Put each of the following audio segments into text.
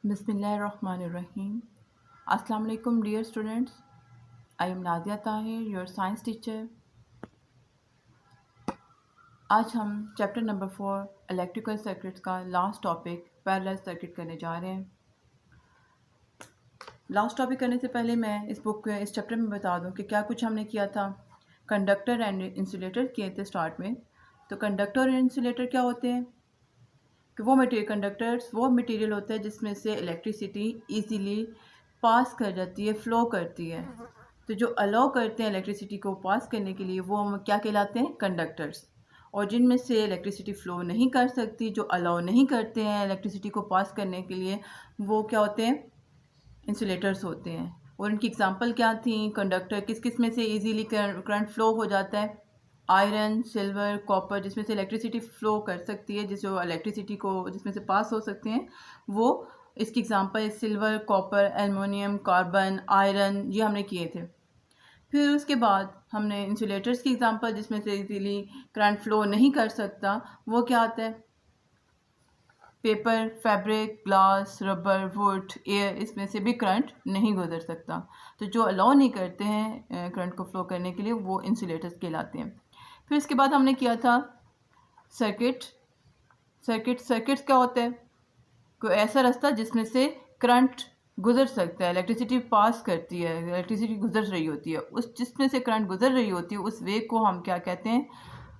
Bismillahirrahmanirrahim. Assalamu alaikum dear students. I am Nadia Tahir, your science teacher. आज हम chapter number 4 electrical circuits का last topic parallel circuit करने जा रहे हैं। लास्ट टॉपिक करने से पहले मैं इस बुक इस चैप्टर में बता दूं कि क्या कुछ हमने किया था। कंडक्टर एंड इंसुलेटर किए थे स्टार्ट में। तो कंडक्टर और इंसुलेटर क्या होते हैं कि वो मटेरियल होता है जिसमें से इलेक्ट्रिसिटी इजीली पास कर जाती है, फ्लो करती है। तो जो अलाउ करते हैं इलेक्ट्रिसिटी को पास करने के लिए वो हम क्या कहलाते हैं, कंडक्टर्स। और जिनमें से इलेक्ट्रिसिटी फ़्लो नहीं कर सकती, जो अलाउ नहीं करते हैं इलेक्ट्रिसिटी को पास करने के लिए, वो क्या होते हैं, इंसुलेटर्स होते हैं। और इनकी एग्जांपल क्या थी, कंडक्टर किस किस में से इजीली करंट फ्लो हो जाता है, आयरन, सिल्वर, कॉपर, जिसमें से इलेक्ट्रिसिटी फ़्लो कर सकती है, जिसमें इलेक्ट्रिसिटी को जिसमें से पास हो सकते हैं वो। इसकी example silver, copper, aluminium, carbon, iron, ये हमने किए थे। फिर उसके बाद हमने इंसुलेटर्स की एग्जांपल जिसमें से इजीली करंट फ्लो नहीं कर सकता, वो क्या आता है, paper, fabric, glass, rubber, would, air, इसमें से भी करंट नहीं गुजर सकता। तो जो अलाउ नहीं करते हैं करंट को फ्लो करने के लिए वो इंसुलेटर्स कहलाते हैं। फिर इसके बाद हमने किया था सर्किट्स क्या होता है, कोई ऐसा रास्ता जिसमें से करंट गुजर सकता है, इलेक्ट्रिसिटी पास करती है, इलेक्ट्रिसिटी गुजर रही होती है, उस जिसमें से करंट गुजर रही होती है उस वे को हम क्या कहते हैं,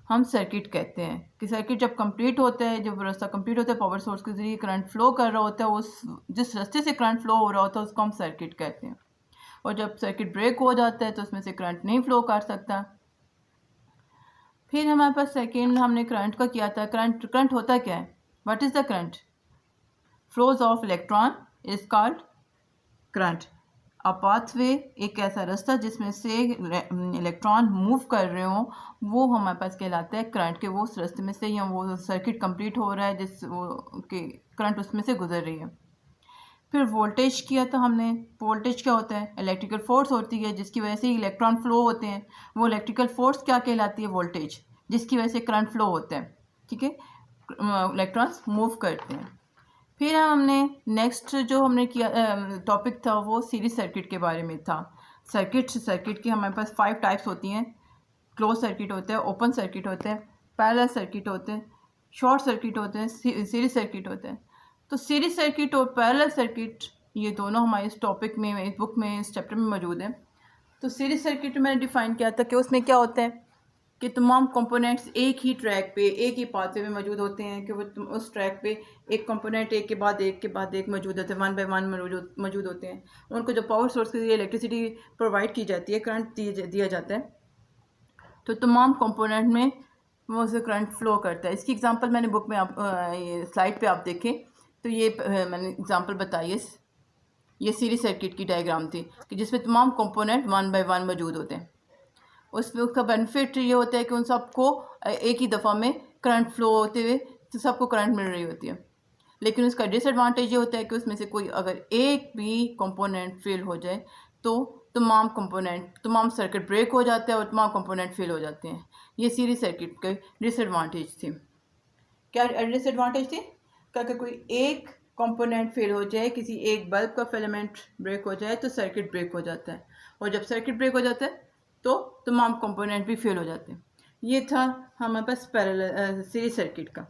हम सर्किट कहते हैं। कि सर्किट जब कंप्लीट होता है, जब रास्ता कंप्लीट होता है, पावर सोर्स के जरिए करंट फ्लो कर रहा होता है, उस जिस रास्ते से करंट फ्लो हो रहा होता है उसको हम सर्किट कहते हैं। और जब सर्किट ब्रेक हो जाता है तो उसमें से करंट नहीं फ्लो कर सकता। फिर हमारे पास सेकेंड हमने करंट का किया था। करंट होता क्या है, what is the current? Flows of electron is called current. A pathway, एक ऐसा रास्ता जिसमें से इलेक्ट्रॉन मूव कर रहे हो, वो हमारे पास कहलाता है करंट। के वो उस रास्ते में से या वो सर्किट कंप्लीट हो रहा है जिस वो के करंट उसमें से गुजर रही है। फिर वोल्टेज किया था हमने। वोल्टेज क्या होता है, इलेक्ट्रिकल फोर्स होती है जिसकी वजह से इलेक्ट्रॉन फ्लो होते हैं। वो इलेक्ट्रिकल फोर्स क्या कहलाती है, वोल्टेज, जिसकी वजह से करंट फ्लो होता है। ठीक है, इलेक्ट्रॉन्स मूव करते हैं। फिर हमने नेक्स्ट जो हमने किया टॉपिक था वो सीरीज सर्किट के बारे में था। सर्किट की हमारे पास 5 टाइप्स होती हैं। क्लोज सर्किट होते हैं, ओपन सर्किट होते हैं, पैरेलल सर्किट होते हैं, शॉर्ट सर्किट होते हैं, सीरीज सर्किट होते हैं। तो सीरीज सर्किट और पैरेलल सर्किट ये दोनों हमारे इस टॉपिक में, इस बुक में, इस चैप्टर में मौजूद है। तो सीरीज सर्किट मैंने डिफ़ाइन किया था कि उसमें क्या होता है कि तमाम कंपोनेंट्स एक ही ट्रैक पे, एक ही पाथवे में मौजूद होते हैं। कि वो उस ट्रैक पे एक कंपोनेंट एक के बाद एक मौजूद होते हैं, वन बाय वन मौजूद होते हैं। उनको जो पावर सोर्स के लिए इलेक्ट्रिसिटी प्रोवाइड की जाती है, करंट दिया जाता है, तो तमाम कंपोनेंट में वो से करंट फ्लो करता है। इसकी एग्जांपल मैंने बुक में आप स्लाइड पे आप देखें तो ये मैंने एग्जांपल बताई है। ये सीरीज सर्किट की डायग्राम थी कि जिसमें तमाम कंपोनेंट वन बाय वन मौजूद होते हैं। उसमें उसका बेनिफिट ये होता है कि उन सबको एक ही दफ़ा में करंट फ्लो होते हुए तो सबको करंट मिल रही होती है। लेकिन उसका डिसएडवांटेज ये होता है कि उसमें से कोई अगर एक भी कंपोनेंट फेल हो जाए तो तमाम सर्किट ब्रेक हो जाता है और तमाम कंपोनेंट फेल हो जाते हैं। ये सीरीज सर्किट के डिसएडवांटेज थी। क्या डिसएडवांटेज थी? क्या कि कोई एक कंपोनेंट फेल हो जाए, किसी एक बल्ब का फिलामेंट ब्रेक हो जाए तो सर्किट ब्रेक हो जाता है, और जब सर्किट ब्रेक हो जाता है तो तमाम कंपोनेंट भी फेल हो जाते हैं। ये था हमारे पास पैरेलल सीरीज सर्किट का।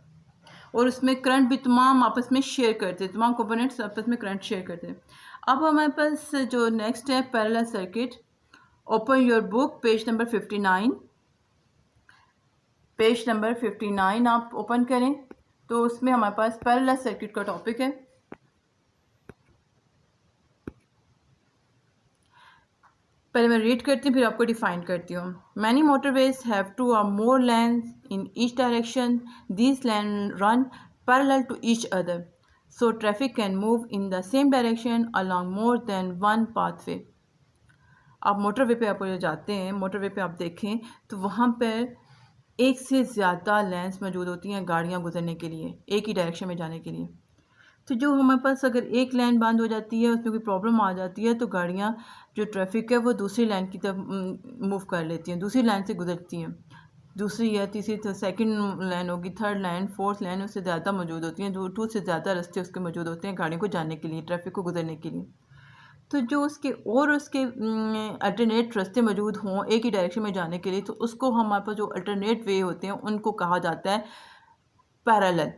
और उसमें करंट भी तमाम आपस में शेयर करते हैं, तमाम कंपोनेंट्स आपस में करंट शेयर करते हैं। अब हमारे पास जो नेक्स्ट है parallel circuit. Open your book, page number 59। Page number 59 आप ओपन करें तो उसमें हमारे पास पैरेलल सर्किट का टॉपिक है। पहले मैं रीड करती हूँ फिर आपको डिफाइन करती हूँ। Many motorways have two or more lanes in each direction, these lanes run parallel to each other, so traffic can move in the same direction along more than one pathway. आप motorway पे आप जाते हैं, motorway पे आप देखें तो वहाँ पर एक से ज़्यादा लेन्स मौजूद होती हैं गाड़ियाँ गुजरने के लिए, एक ही डायरेक्शन में जाने के लिए। तो जो हमारे पास अगर एक लाइन बंद हो जाती है, उसमें कोई प्रॉब्लम आ जाती है, तो गाड़ियाँ जो ट्रैफिक है वो दूसरी लाइन की तरफ मूव कर लेती हैं, दूसरी लाइन से गुजरती हैं। दूसरी या तीसरी तो सेकंड लाइन होगी, थर्ड लाइन, फोर्थ लाइन उससे ज़्यादा मौजूद होती हैं, जो 2 से ज़्यादा रास्ते उसके मौजूद होते हैं गाड़ियों को जाने के लिए, ट्रैफिक को गुजरने के लिए। तो जो उसके अल्टरनेट रास्ते मौजूद हों एक ही डायरेक्शन में जाने के लिए, तो उसको हमारे पास जो अल्टरनेट वे होते हैं उनको कहा जाता है पैरेलल।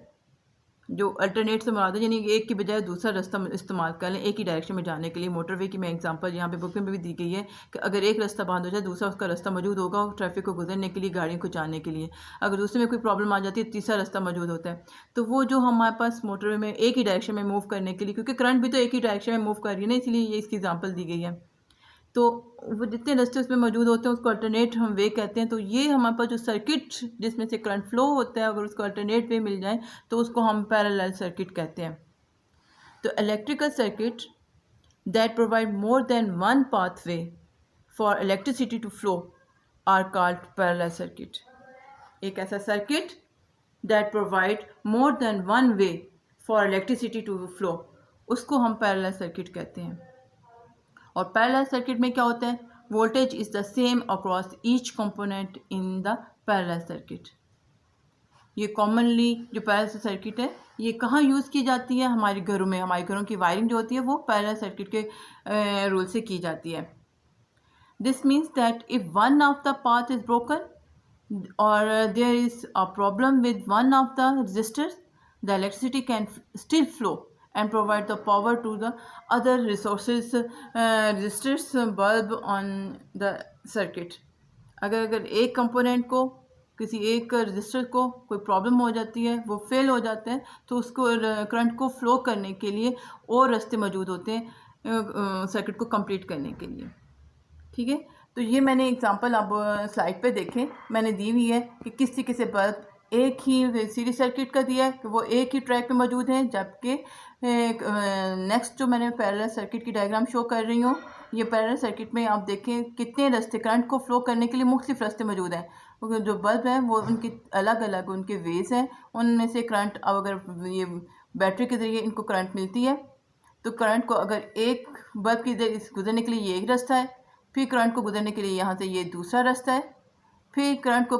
जो अल्टरनेट से मुराद है यानी एक की बजाय दूसरा रास्ता इस्तेमाल कर लें एक ही डायरेक्शन में जाने के लिए। मोटरवे की मैं एग्जांपल यहाँ पे बुक में भी दी गई है कि अगर एक रास्ता बंद हो जाए दूसरा उसका रास्ता मौजूद होगा ट्रैफिक को गुजरने के लिए, गाड़ियों को जाने के लिए। अगर दूसरे में कोई प्रॉब्लम आ जाती है तीसरा रास्ता मौजूद होता है। तो वो जो हमारे पास मोटरवे में एक ही डायरेक्शन में मूव करने के लिए, क्योंकि करंट भी तो एक ही डायरेक्शन में मूव कर रही है ना, इसलिए ये इसकी एग्जाम्पल दी गई है। तो वो जितने रास्ते उसमें मौजूद होते हैं उसको अल्टरनेट हम वे कहते हैं। तो ये हमारे पास जो सर्किट जिसमें से करंट फ्लो होता है, अगर उसको अल्टरनेट वे मिल जाए तो उसको हम पैरेलल सर्किट कहते हैं। तो electrical circuit that provide more than one pathway for electricity to flow are called parallel circuit. एक ऐसा circuit that provide more than one way for electricity to flow, उसको हम पैरेलल सर्किट कहते हैं। और पैरेलल सर्किट में क्या होता है, voltage is the same across each component in the parallel circuit. ये कॉमनली जो पैरेलल सर्किट है ये कहाँ यूज़ की जाती है, हमारे घरों में। हमारे घरों की वायरिंग जो होती है वो पैरेलल सर्किट के रूल से की जाती है। This means that if one of the path is broken और there is a problem with one of the resistors, the electricity can still flow and provide the power to the other resources, resistors, bulb on the circuit। अगर एक component को, किसी एक register को कोई problem हो जाती है, वो फेल हो जाता है, तो उसको करंट को फ्लो करने के लिए और रास्ते मौजूद होते हैं सर्किट को कंप्लीट करने के लिए। ठीक है, तो ये मैंने एग्जांपल अब स्लाइड पे देखें मैंने दी हुई है कि किस तरीके से बल्ब एक ही सीरीज सर्किट का दिया है कि वो एक ही ट्रैक पे मौजूद हैं, जबकि नेक्स्ट जो मैंने पैरेलल सर्किट की डायग्राम शो कर रही हूँ, ये पैरेलल सर्किट में आप देखें कितने रास्ते करंट को फ्लो करने के लिए मुख्तलिफ रास्ते मौजूद हैं। जो बल्ब हैं वो उनकी अलग अलग उनके वेज हैं, उनमें से करंट अब अगर ये बैटरी के ज़रिए इनको करंट मिलती है तो करंट को अगर एक बल्ब की गुजरने के लिए ये एक रास्ता है, फिर करंट को गुजरने के लिए यहाँ से ये दूसरा रास्ता है, फिर करंट को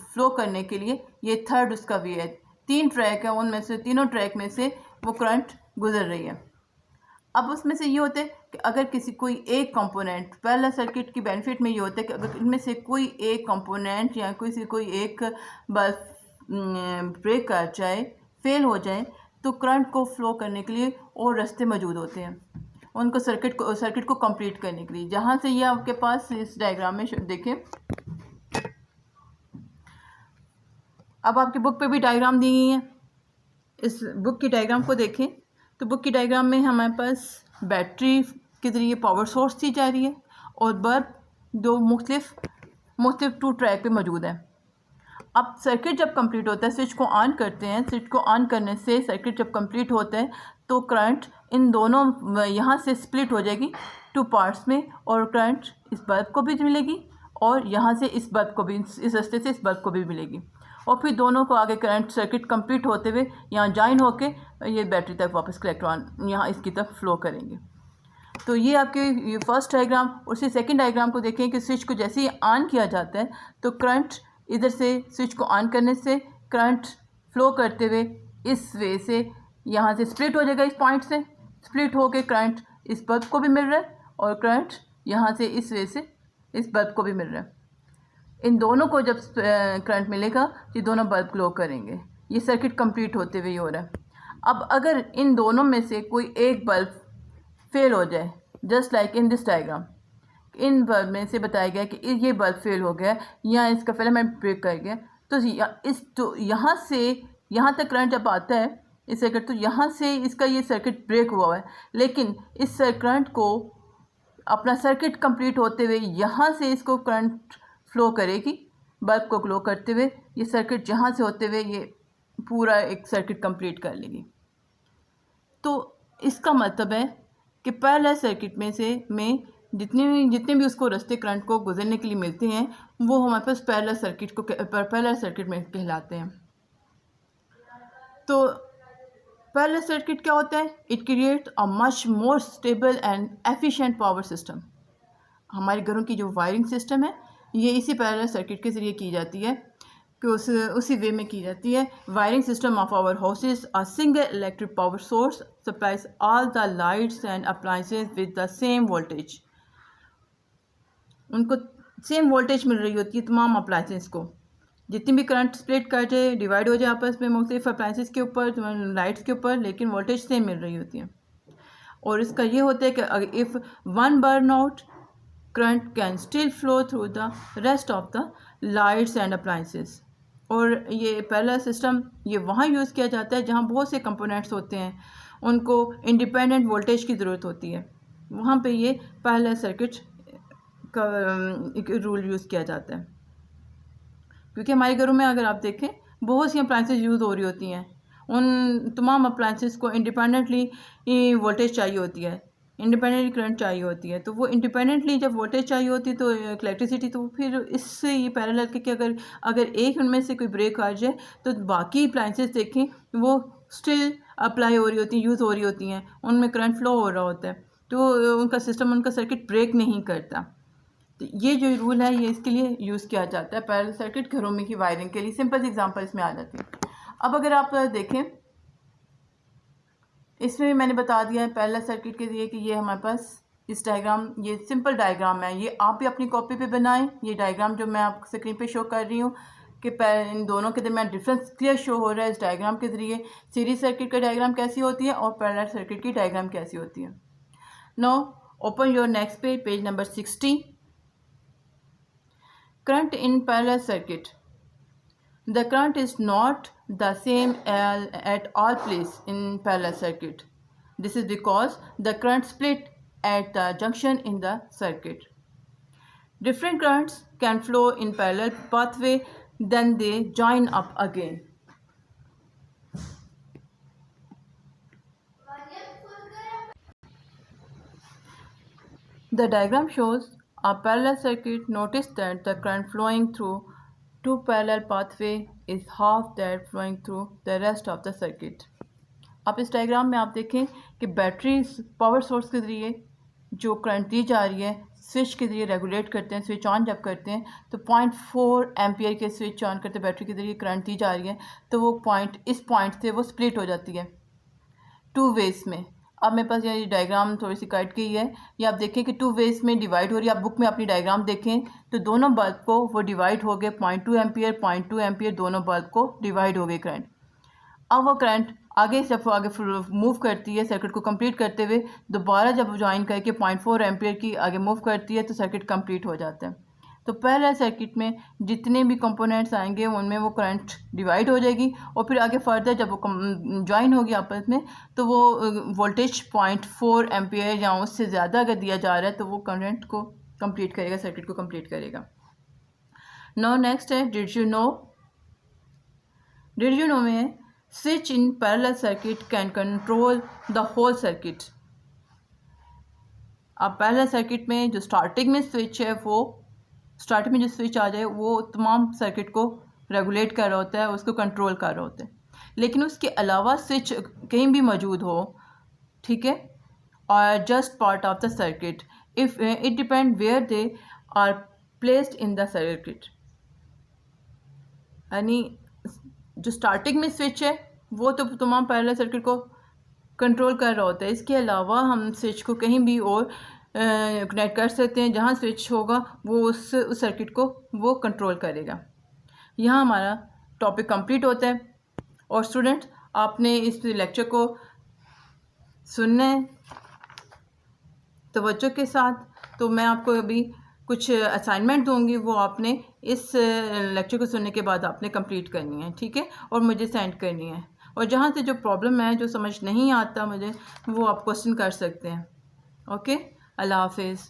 फ्लो करने के लिए ये थर्ड उसका वे है। 3 ट्रैक है, उनमें से तीनों ट्रैक में से वो करंट गुजर रही है। अब उसमें से ये होता है कि अगर किसी कोई एक कंपोनेंट, पैरेलल सर्किट की बेनिफिट में ये होता है कि अगर इनमें से कोई एक कंपोनेंट या कोई एक बल्ब ब्रेक कर जाए, फेल हो जाए, तो करंट को फ्लो करने के लिए और रास्ते मौजूद होते हैं उनको सर्किट को कंप्लीट करने के लिए। जहाँ से ये आपके पास इस डायग्राम में देखें, अब आपकी बुक पे भी डायग्राम दी गई है। इस बुक की डायग्राम को देखें तो बुक की डायग्राम में हमारे पास बैटरी के ज़रिए पावर सोर्स दी जा रही है और बल्ब दो मुख्तलिफ 2 ट्रैक पे मौजूद है। अब सर्किट जब कंप्लीट होता है, स्विच को ऑन करते हैं, स्विच को ऑन करने से सर्किट जब कंप्लीट होता है तो करंट इन दोनों यहाँ से स्प्लिट हो जाएगी 2 पार्ट्स में, और करंट इस बल्ब को भी मिलेगी और यहाँ से इस बल्ब को भी, इस रास्ते से इस बल्ब को भी मिलेगी, और फिर दोनों को आगे करंट सर्किट कंप्लीट होते हुए यहाँ जॉइन होके ये बैटरी तक वापस इलेक्ट्रॉन यहाँ इसकी तरफ फ्लो करेंगे। तो ये आपके ये फर्स्ट डायग्राम। उसी सेकंड डायग्राम को देखें कि स्विच को जैसे ही ऑन किया जाता है तो करंट इधर से स्विच को ऑन करने से करंट फ्लो करते हुए इस वे से यहाँ से स्प्लिट हो जाएगा, इस पॉइंट से स्प्लिट होके करंट इस बल्ब को भी मिल रहा है और करंट यहाँ से इस वे से इस बल्ब को भी मिल रहा है। इन दोनों को जब करंट मिलेगा ये दोनों बल्ब ग्लो करेंगे। ये सर्किट कंप्लीट होते हुए हो रहा है। अब अगर इन दोनों में से कोई एक बल्ब फेल हो जाए, just like in this diagram, in bulb में से बताया गया कि ये बल्ब फेल हो गया या इसका फिलामेंट ब्रेक कर गया, तो यहाँ से यहाँ तक करंट जब आता है इस सर्किट, तो यहाँ से इसका ये सर्किट ब्रेक हुआ है, लेकिन इस करंट को अपना सर्किट कंप्लीट होते हुए यहाँ से इसको करंट फ्लो करेगी बल्ब को ग्लो करते हुए, ये सर्किट जहाँ से होते हुए ये पूरा एक सर्किट कंप्लीट कर लेगी। तो इसका मतलब है कि पैरेलल सर्किट में जितने भी उसको रास्ते करंट को गुजरने के लिए मिलते हैं वो हमारे पास पैरेलल सर्किट में कहलाते हैं। तो पैरेलल सर्किट क्या होता है? It create a much more stable and efficient power system. हमारे घरों की जो वायरिंग सिस्टम है ये इसी पैरेलल सर्किट के ज़रिए की जाती है कि उसी वे में की जाती है। Wiring system of our houses, a single electric power source supplies all the lights and appliances with the same voltage. उनको सेम वोल्टेज मिल रही होती है तमाम अप्लायंसेस को। जितनी भी करंट स्प्लिट कर जाए, डिवाइड हो जाए आपस में मुख्तलिफ अप्लायंसेस के ऊपर, लाइट्स के ऊपर, लेकिन वोल्टेज सेम मिल रही होती है। और इसका ये होता है कि if one burn out current can still flow through the rest of the lights and appliances. और ये पैरेलल सिस्टम ये वहाँ यूज़ किया जाता है जहाँ बहुत से कंपोनेंट्स होते हैं, उनको इंडिपेंडेंट वोल्टेज की ज़रूरत होती है, वहाँ पे ये पैरेलल सर्किट का एक रूल यूज़ किया जाता है। क्योंकि हमारे घरों में अगर आप देखें बहुत सी अप्लायंसेस यूज़ हो रही होती हैं, उन तमाम अप्लायंसेस को इंडिपेंडेंटली वोल्टेज चाहिए होती है, इंडिपेंडेंटली करंट चाहिए होती है। तो वो इंडिपेंडेंटली जब वोल्टेज चाहिए होती है तो इलेक्ट्रिसिटी, तो फिर इससे ये पैरेलल कि अगर एक उनमें से कोई ब्रेक आ जाए तो बाकी अप्लायंसेस देखें वो स्टिल अप्लाई हो रही होती हैं, यूज़ हो रही होती हैं, उनमें करंट फ्लो हो रहा होता है, तो उनका सिस्टम, उनका सर्किट ब्रेक नहीं करता। तो ये जो रूल है ये इसके लिए यूज़ किया जाता है पैरेलल सर्किट घरों में की वायरिंग के लिए। सिंपल एग्जांपल इसमें आ जाती है। अब अगर आप देखें इसमें भी मैंने बता दिया है पैरेलल सर्किट के लिए कि ये हमारे पास इस डायग्राम, ये सिंपल डायग्राम है, ये आप भी अपनी कॉपी पे बनाएं। ये डायग्राम जो मैं आपको स्क्रीन पे शो कर रही हूँ कि इन दोनों के दरमियान डिफरेंस क्लियर शो हो रहा है इस डायग्राम के ज़रिए। सीरीज सर्किट का डायग्राम कैसी होती है और पैरेलल सर्किट की डायग्राम कैसी होती है। Now open your next page, page number 60। Current in parallel circuit. The current is not the same at all places in parallel circuit. This is because the current split at the junction in the circuit. Different currents can flow in parallel pathway, then they join up again. The diagram shows a parallel circuit. Notice that the current flowing through two parallel pathway is half that flowing through the rest of the circuit. आप इस diagram में आप देखें कि battery power source के ज़रिए जो current दी जा रही है, स्विच के ज़रिए रेगुलेट करते हैं, स्विच ऑन जब करते हैं तो 0.4 एम्पियर के स्विच ऑन करते बैटरी के ज़रिए करंट दी जा रही है, तो वो इस पॉइंट से वो स्प्लिट हो जाती है टू वेज में। अब मेरे पास ये डायग्राम थोड़ी सी कट गई है, ये आप देखें कि टू वेज में डिवाइड हो रही है। आप बुक में अपनी डायग्राम देखें तो दोनों बल्ब को वो डिवाइड हो गए, 0.2 एम्पियर 0.2 एम्पियर दोनों बल्ब को डिवाइड हो गए करंट। अब वो करंट आगे जब आगे मूव करती है सर्किट को कंप्लीट करते हुए, दोबारा जब ज्वाइन करके 0.4 एम्पियर की आगे मूव करती है तो सर्किट कंप्लीट हो जाता है। तो पैरेलल सर्किट में जितने भी कंपोनेंट्स आएंगे उनमें वो करंट डिवाइड हो जाएगी और फिर आगे फर्दर जब वो ज्वाइन होगी आपस में तो वो वोल्टेज 0.4 एम्पियर या उससे ज़्यादा अगर दिया जा रहा है तो वो करंट को कंप्लीट करेगा, सर्किट को कंप्लीट करेगा। नाउ नेक्स्ट है डिड यू नो में switch in parallel circuit can control the whole circuit. अब पैरेलल सर्किट में जो स्टार्टिंग में स्विच है, वो स्टार्टिंग में जो स्विच आ जाए वो तमाम सर्किट को रेगुलेट कर रहा होता है, उसको कंट्रोल कर रहा होता है। लेकिन उसके अलावा स्विच कहीं भी मौजूद हो, ठीक है, और just part of the circuit, if it depend where they are placed in the circuit. यानी जो स्टार्टिंग में स्विच है वो तो तमाम पैरेलल सर्किट को कंट्रोल कर रहा होता है। इसके अलावा हम स्विच को कहीं भी और कनेक्ट कर सकते हैं, जहाँ स्विच होगा वो उस सर्किट को वो कंट्रोल करेगा। यहाँ हमारा टॉपिक कंप्लीट होता है। और स्टूडेंट आपने इस लेक्चर को सुनना है तवज्जो के साथ। तो मैं आपको अभी कुछ असाइनमेंट दूंगी, वो आपने इस लेक्चर को सुनने के बाद आपने कंप्लीट करनी है, ठीक है, और मुझे सेंड करनी है। और जहाँ से जो प्रॉब्लम है, जो समझ नहीं आता मुझे, वो आप क्वेश्चन कर सकते हैं। ओके, अल्लाह हाफिज़।